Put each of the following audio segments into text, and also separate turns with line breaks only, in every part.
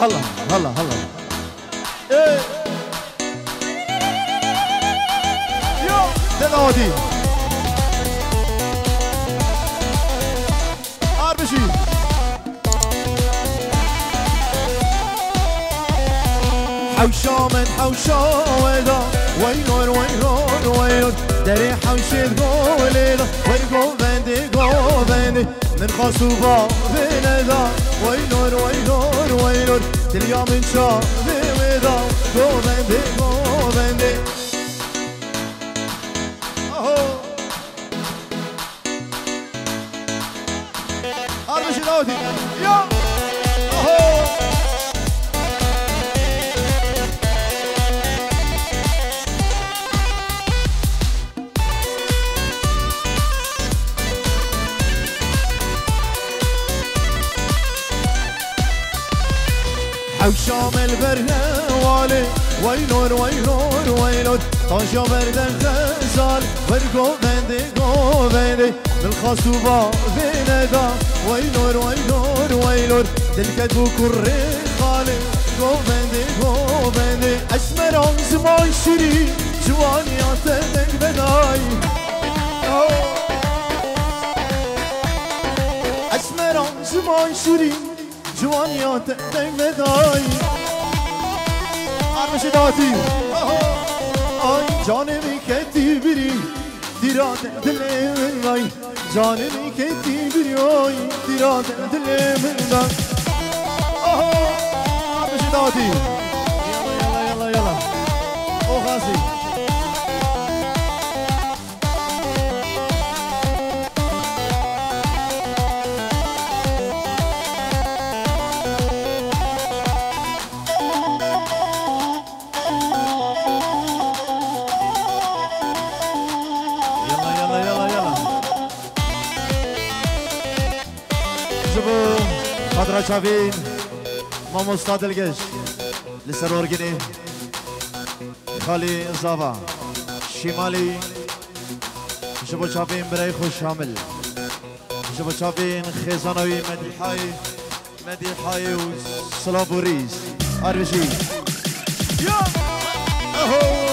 هلا هلا هلا ايه يو دنودي اربشي حوشا من حوشا ويدا وينور وينور وينور دري حوشي قوليدا ويقو بندي من خاصوبا بندا وينور وينور وينور تليا من شا بمدا قو بندي اهو اربشي داودي يا اهو حوشام البرهوالي وينور وينور وينور طاشا بردن خزال ورقو بندي بالخاصوبة بندا وينور وينور وينور دلكت وكري خالي قو بندي اسمر زمان شري جواني عتنك بداي اسمر زمان شري جوانيات بداي عرش داتي اي جانبي كتي بري ديرات دلمي جانبي كتي بري ديرات دلمي عرش داتي يلا يلا يلا او خاسي خاطر شافين ماما استاذ الجيش لسرور جني خالي زافا شمالي شبو شافين براي خوش شامل شبو شافين خيزانوي مدي حاي وسلابوريز اربشي يا اهو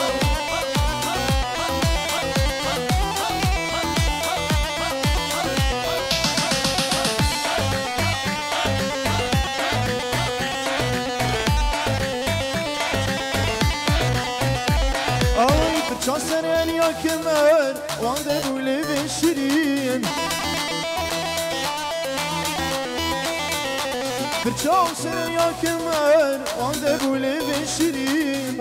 شاسرين يا كمال وعندك ولي بشرين برشاسرين يا كمال وعندك ولي بشرين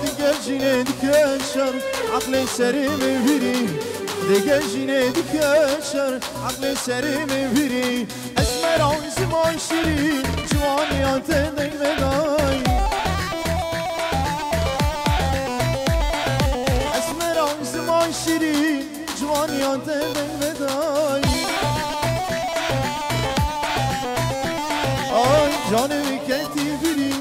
دقا جيني دكاشر عقلي سريم بري دقا جيني دكاشر عقلي سريم بري اسمر عوز ما شرين جواني عتنك بداي شيرين جوانيات بداي اي جانبي كتي بري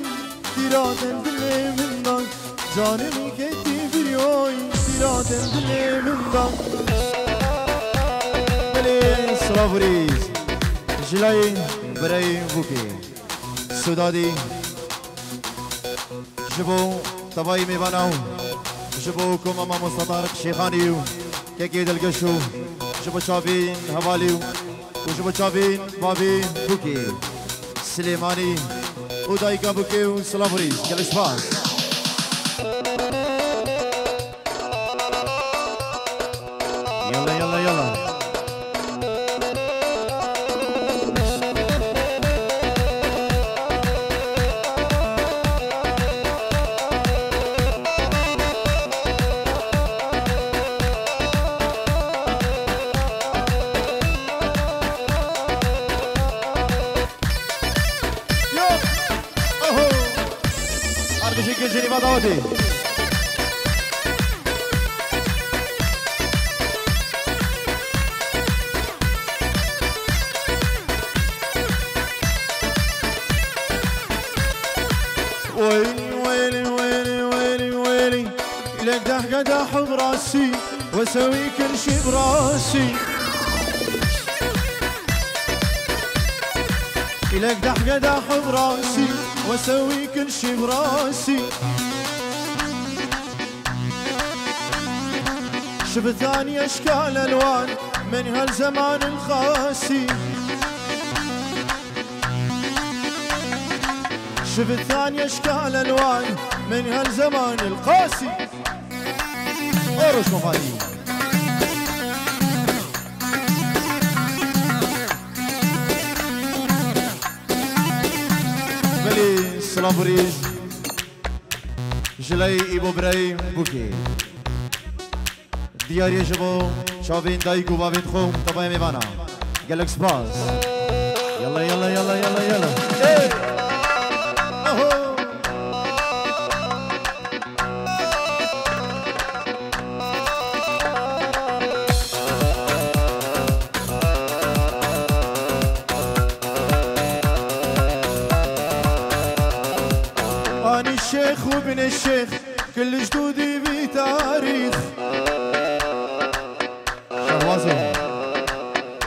ديرات الدل منك جانبي كتي بري ديرات الدل منك بلي سلافوريز جلاي براي بوكي سودادي جبو طباي ميباناو شبو كوما مستطارق شيخانيو كيكيد القشو شبو شافين هواليو وشبو شافين بابين بوكي سليماني ودايكا بوكي وسلافوريز كالشباز يلا يلا يلا جيني بادودي ويلي ويلي ويلي ويلي ويلي لك دح براسي واسوي كل شي براسي إلك دح قدح براسي واسوي كل شي براسي. شفت ثاني اشكال الوان من هالزمان القاسي. شفت ثاني اشكال الوان من هالزمان القاسي. ارش مفاهيم بلي سلابريز جلي ابو برايم بوكي دياري جبو شافين دايكو بابين خوم طبعا ميبانا قالك سباس. يلا يلا يلا يلا يلا اهو أنا الشيخ وابن الشيخ كل جدودي بتاريخ.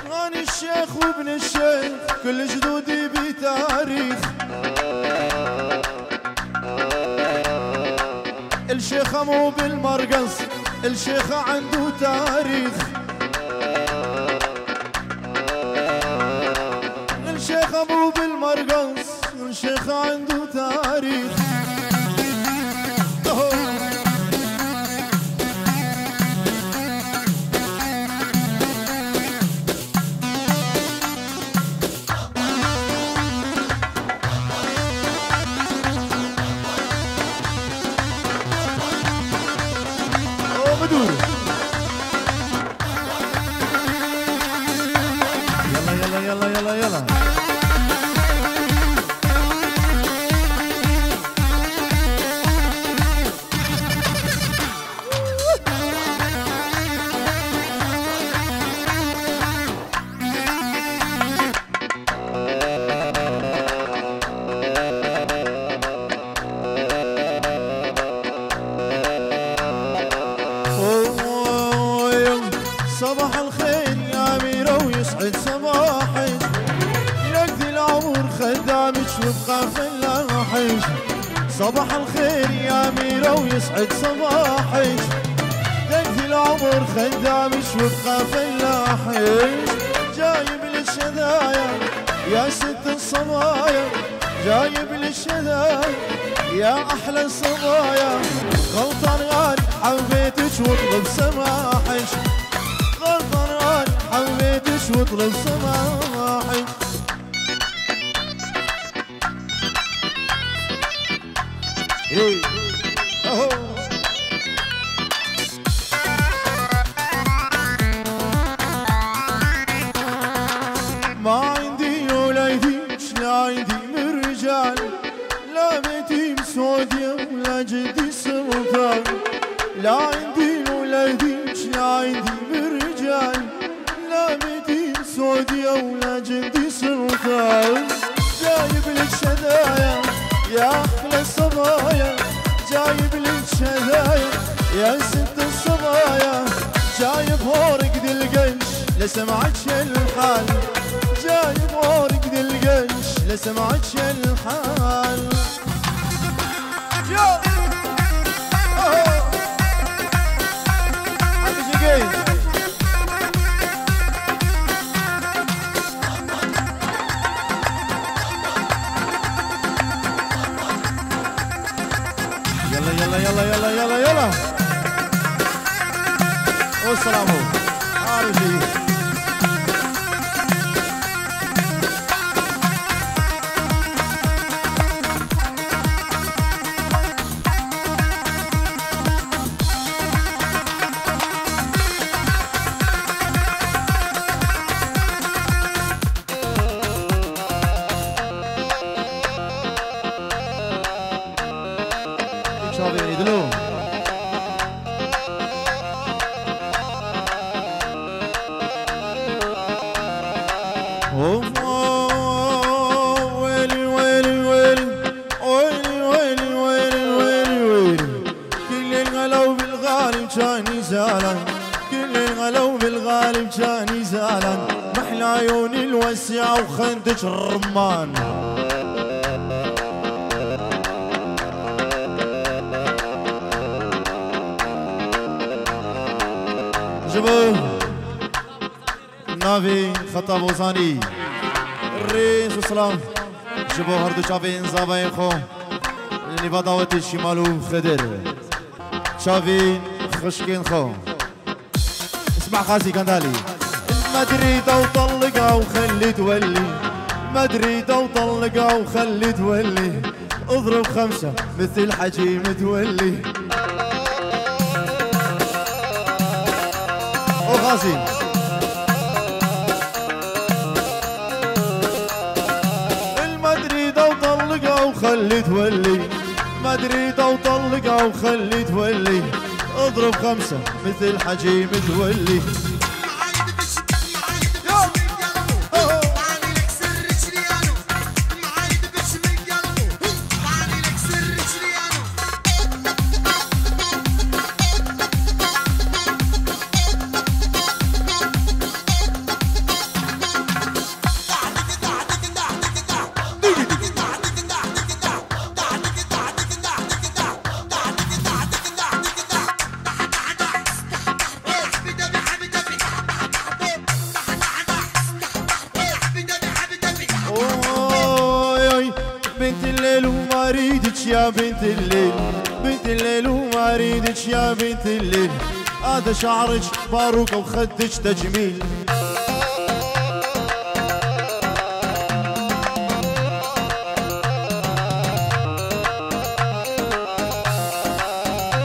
أنا الشيخ وابن الشيخ كل جدودي بتاريخ. الشيخة مو بالمرقص الشيخة عنده تاريخ. الشيخة مو بالمرقص الشيخة عنده تاريخ. يلا يلا يلا يلا يلا صباح الخير يا أميرة ويسعد صباحك. يقضي العمر خدامك وبخاف اللاحش. صباح الخير يا أميرة ويسعد صباحك. يقضي العمر خدامك وبخاف اللاحش. جايب للشدايا يا ست الصبايا. جايب للشدايا يا أحلى الصبايا. غلطان غالي حبيتك واطلب سماحك. غلطان حبيتش واطلب سماحك. ايه اهو ما عندي ولا يديش لا عندي من رجال. لا بيتي مسودية ولا جدي سلطان. لا عندي ولا يديش لا عندي من رجال. لا بيتي سودية ولا جدي سلطان. جايب لك شدايا يا أحلى الصبايا. جايب لك شدايا يا ست الصبايا. جايب ورق دلقش لسمعك الحال. جايب ورق دلقش لسمعك الحال. يا يلا يلا يلا يلا يلا يلا والسلام عليكم. شابين يدلو ويلي ويلي ويلي ويلي ويلي ويلي ويلي ويلي. كل الغلو بالغالب جاني زعلان. كل الغلو بالغالب جاني زعلان. العيون الواسعة وخندج الرمان. جبوه نافي خطاب وزاني الرئيس وسلام. جبوه هردو شافين زابين خو نباداوت الشمالو خدر شافين خشكين خو. اسمع خازي كندالي مدريدة وطلقها وخلي تولي، مدريدة وطلقها وخلي تولي، اضرب 5 مثل حجي متولي. وغازي المدريدة وطلقها وخلي تولي، مدريدة وطلقها وخلي تولي، اضرب 5 مثل حجي متولي. يا بنت الليل، بنت الليل وما اريدك يا بنت الليل، هذا شعرك باروكة وخدك تجميل.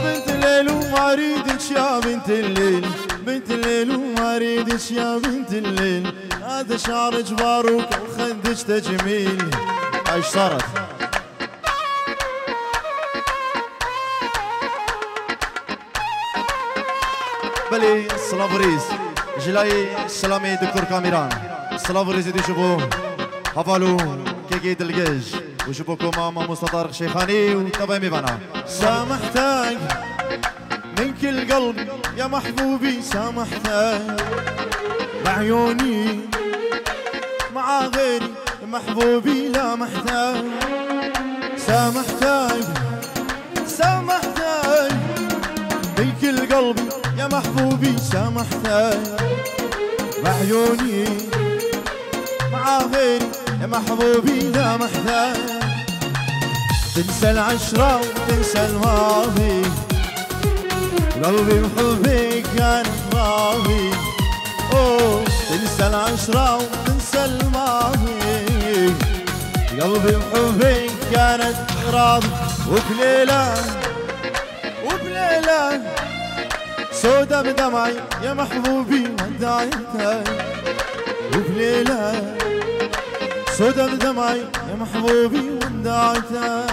بنت الليل وما اريدك يا بنت الليل، بنت الليل وما اريدك يا بنت الليل، هذا شعرك باروكة وخدك تجميل. ايش صارت؟ بلي السلافوريز جلاي السلامي دكتور كاميران. السلافوريز يدي شوفوه هفالو كيكي دلقاج وشوفوكم ماما مستطارق شيخاني وتبايمي بنا. سامحتك من كل قلبي يا محبوبي، سامحتك بعيوني مع غيري محبوبي لا محتاج. سامحتك سامحتك من كل قلبي يا محبوبي، سامحتك بعيوني مع غيري يا محبوبي لا محتاج. تنسى العشرة وتنسى الماضي، قلبي بحبك كان راضي. اوه تنسى العشرة وتنسى الماضي، قلبي بحبك كانت راضي. وبليلة وبليلة سودا بدمعي يا محبوبي ودعيتك، وبليلة سودا بدمعي يا محبوبي ودعيتك.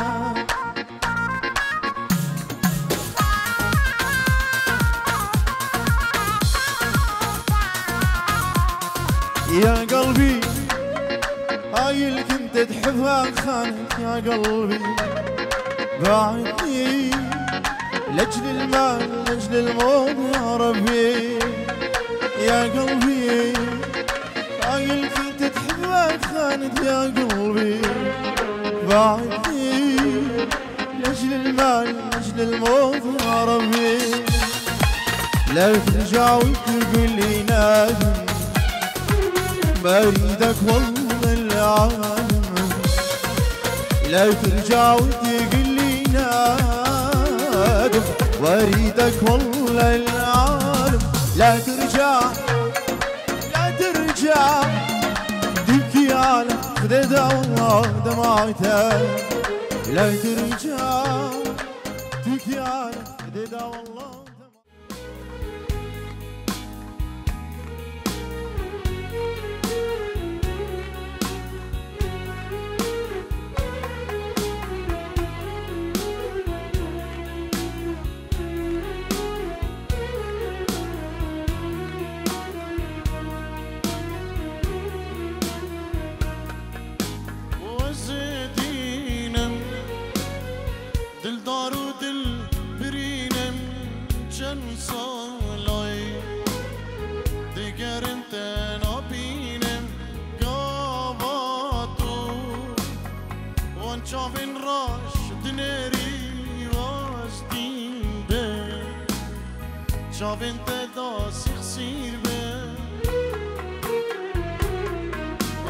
يا قلبي هاي اللي كنت تحبها خانت، يا قلبي باعتني لأجل المال لأجل الموت يا ربي. يا قلبي هاي اللي كنت تحبها خانت، يا قلبي باعتني لأجل المال لأجل الموت يا ربي. لا ترجع وتقول لي نادم، ما اريدك والله العالم. لا ترجع وتقول لي نادم، واريدك والله العالم. لا ترجع لا ترجع تبكي على خديدة والله دمعتك. لا ترجع تبكي على خديدة والله. بنت داس خسير به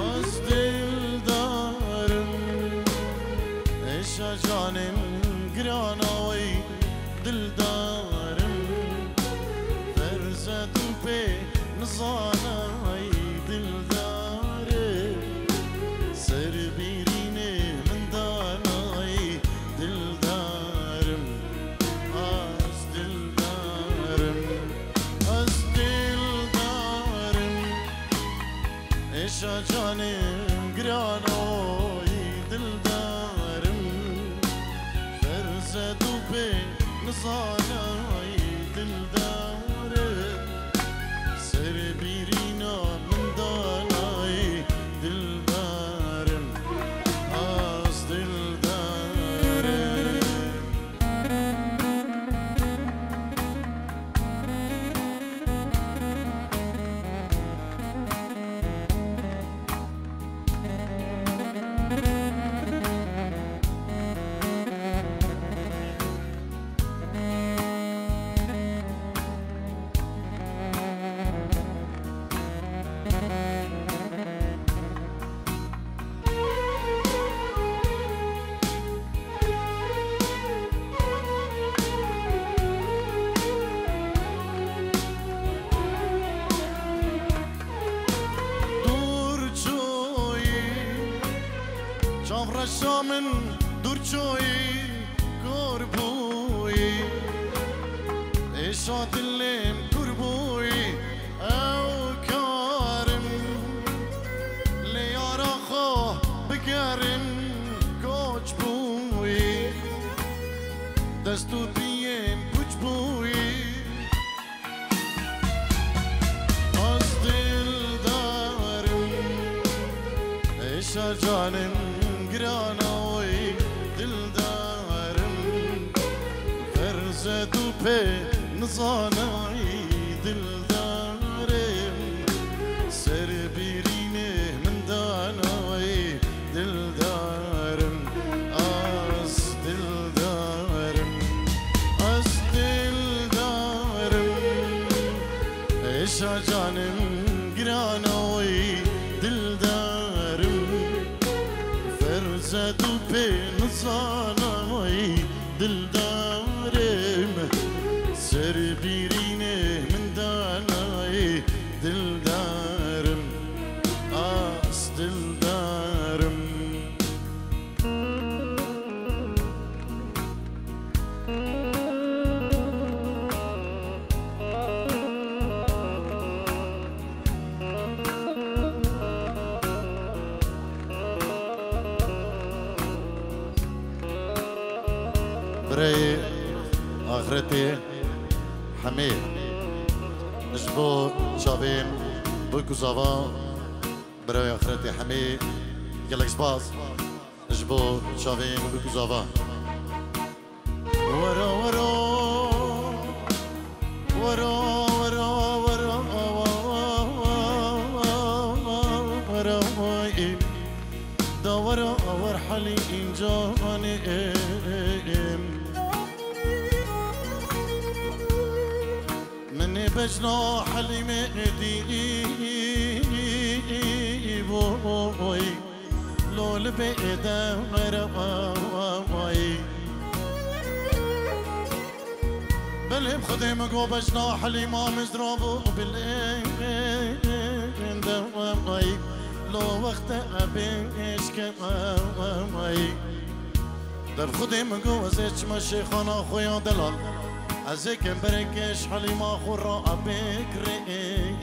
از دل دارم اشا جانم گرانوی دل دارم فرزد و به نزانای دل دارم سر بیرینه من دانای دل دارم از دل دارم از دل دارم اشا جانم گرانوی دل دارم فرزد و به نزانای دل دارم سر بیرینا من دانای دل دارم از دل دارم شامن دور چوی کربوی اشاد اللیم کربوی او کارم لیارا خو بگرم کوچ بوی دستو بیم پوچ بوی از دل دارم اشا جانم گرانوی دل دارم فرزد و به نزانای دل دارم سر بیرینه من دانای دل دارم از دل دارم از دل دارم اشا جانم گرانوی دل دارم فرزد و به نزانای دل دارم سر بیرینه من دانای دل دارم از دل دارم برای آخرتی همه نجبو شابين بوكوزافا برای آخرتی همه گلکس باز نجبو شابين بوكوزافا ورا ورا ورا ورا ورا ورا ورا ورحلي إنجاني بجنا حليمة دي بوي لول بيدا مرواي بل بخدم جو بجنا حليمة مزرابو بالإن دواي لو وقت أبيش كواي در خدم جو ازيش مشي خانا خويا دلال ازيك بركش حليمة خورا بكريم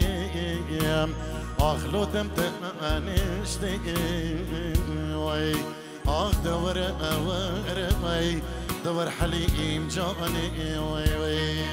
اخلو تمتنشتي وي اخ دور وي دور حليم جاني وي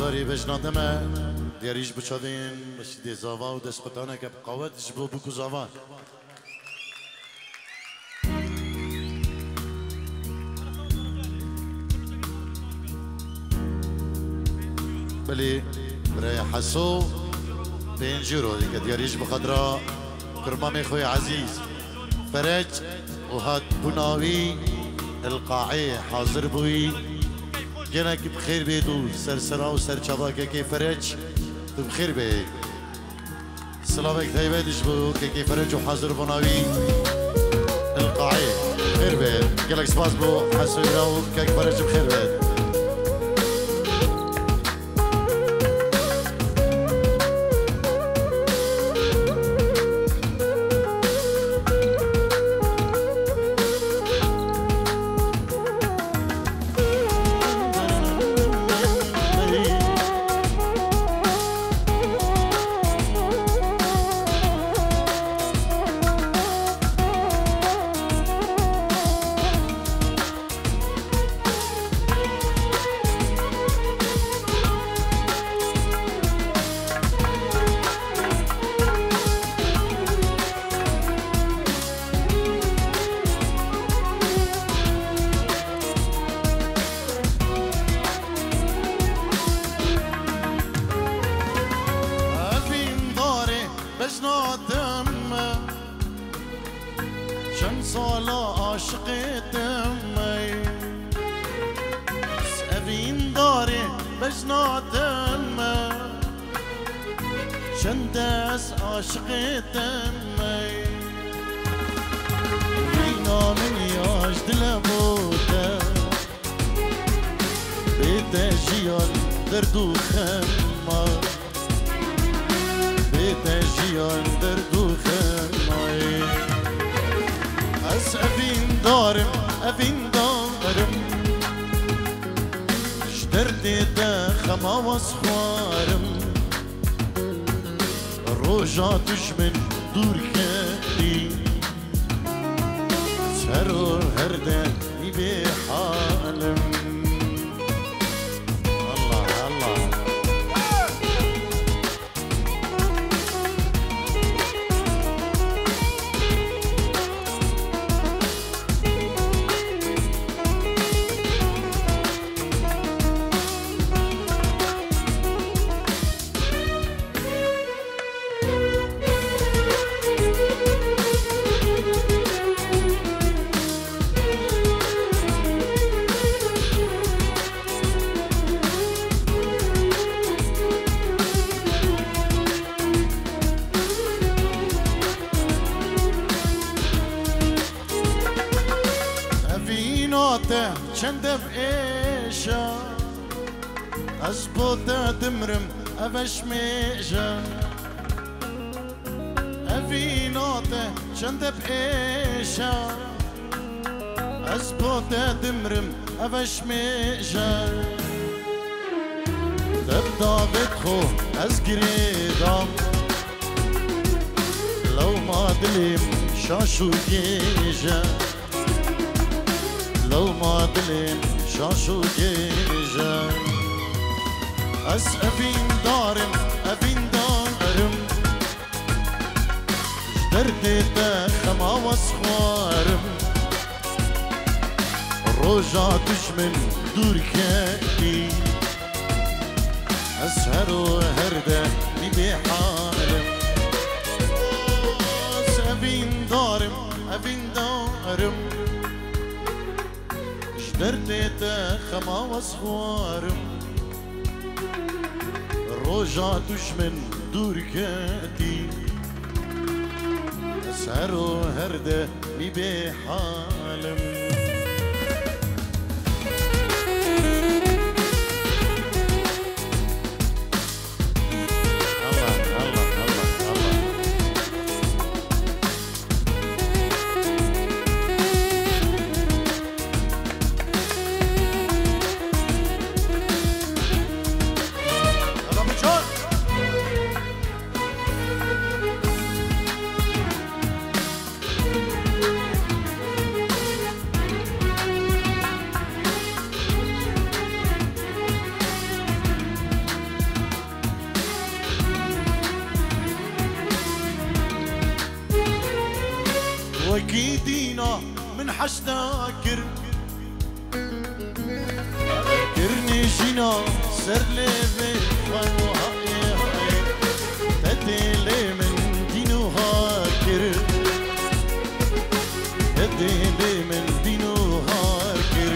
داری بجنادمه دیاریش بچادین بشی دی زاوا و دست قطانه که بقوتش بو بکو زاوا بلی برای حسو 5 یورو دیگه دیاریش بخدرا کرمامي خوي عزيز فرج وهاد بناوي القاعي حاضر بوي جنك بخير بيدو سرسرا وسر شباكه كي فرج بخير بي سلامك ثيبه دشبو كي فرج وحاضر بناوي القاعي بخير بي قالك سباس بو حسوينا وكي فرج بخير بي
بشميجة أفي نوتة شند بإيشة أزبوتة دمرم أفشميجة تبدا بتخو أزقريدام لو ما دليم شاشو جيجة لو ما دليم شاشو جيجة أس أفين دارم أفين دارم جدردي تخما واسخوارم روجا دجمن دور كاكي أسهر وهردة نبي حالم أس أفين دارم أفين دارم جدردي تخما واسخوارم روجا دشمن دور كاتي أسهر وهردة بي حالم وكي دينا من حشدا كر كرني جينا سر لي تدلي من دينو هاكر تدلي من دينو هاكر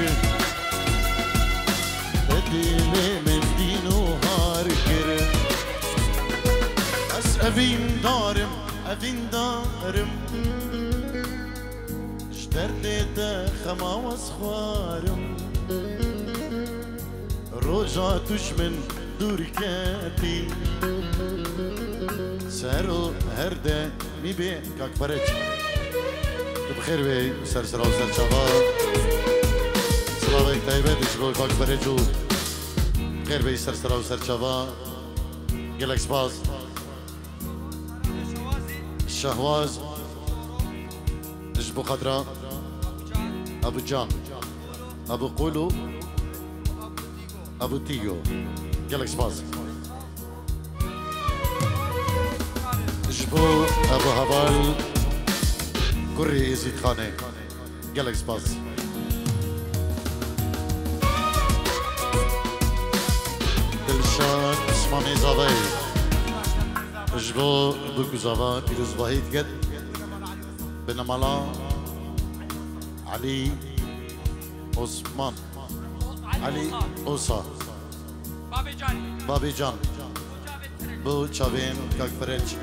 تدلي من دينو هاكر أفين دارم أفين دارم جدردت خما واسخوارم روجا تشمن دوركاتي سهرو هرده ميبي كاك فرج بخير بي سر سراو سر شباب سلامك طيبه تشبو كاك فرجو خير بي سر سراو سر شباب قلك سباس الشهواز تشبو خضراء ابو جان ابو قولو ابو تيجو قلك سباس جبو ابو هبال كري يزيد خانه قلك سباس دلشان اسماني زاوي جبو بوكو زاوا بيروز باهيت قد بنمالا علي عثمان علي اوسا بابي جان بو چاوين كاك فرج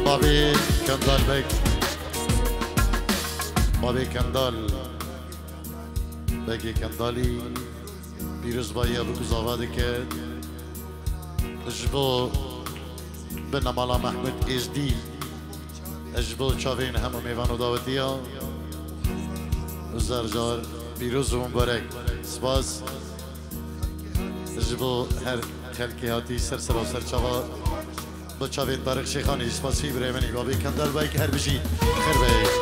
بابي كندال بك بابي كندال بگی کندالی بیروز باید بکو زاواده کرد اجبو به نمالا محمود ایزدی اجبو چاوین همه میوان و داوتی ها زرجار بیروز و مبارک سپاس اجبو هر خلقی هاتی سر سر و سر چاوا با چاوین بارک شیخانی سپاسی برای منی بابی کندال باید که هر بجید خیر باید